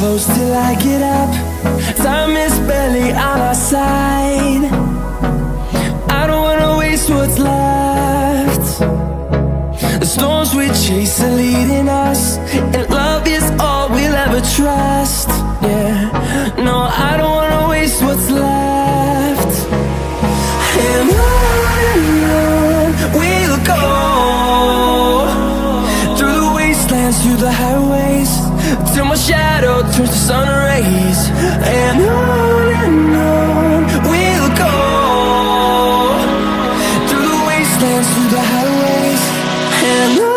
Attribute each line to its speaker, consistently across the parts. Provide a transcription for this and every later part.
Speaker 1: close till I get up. Time is barely on our side. I don't wanna waste what's left. The storms we chase are leading us, and love is all we'll ever trust. Yeah, no, I don't wanna waste what's left. And on we'll go, through the wastelands, through the highways, till my shadow turns to sun rays. And on we'll go, through the wastelands, through the highways, and on.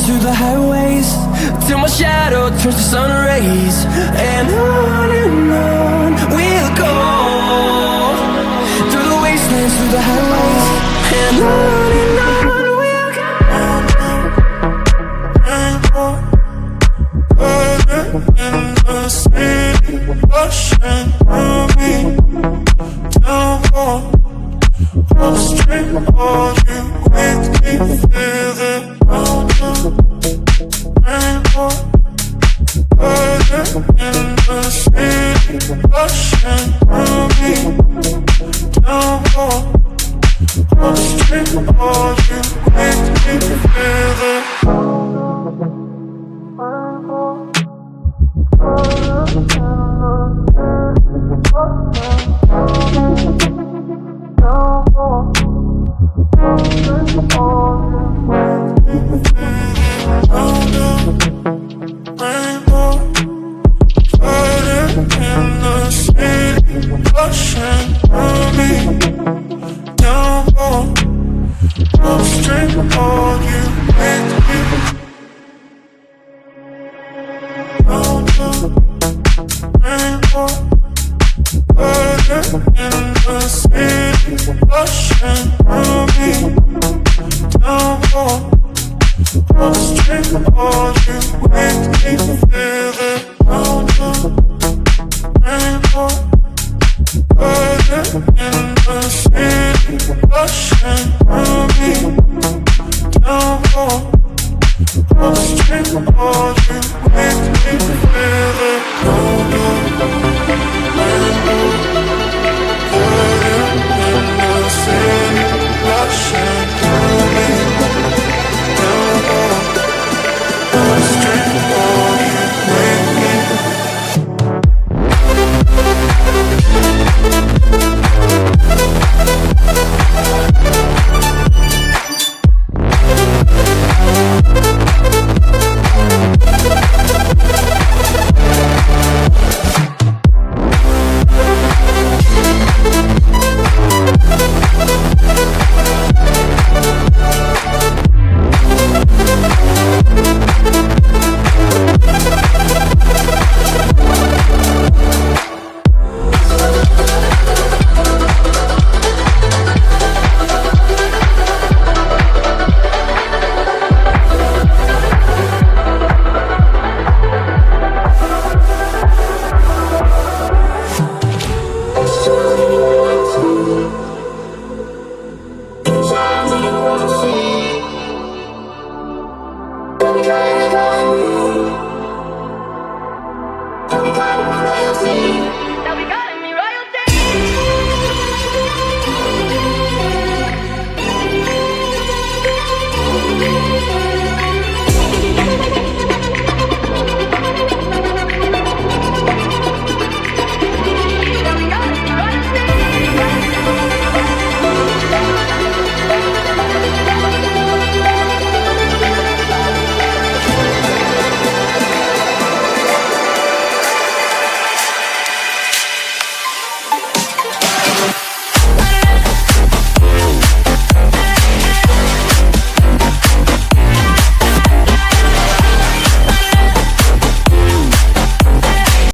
Speaker 1: Through the highways, till my shadow turns to sun rays. And on we'll go, through the wastelands, through the highways, and on we'll go. In the city, rushing through me, down more, upstream, all you quickly feel it. In the city, rushing through me, down more, upstream, all you quickly feel it. All you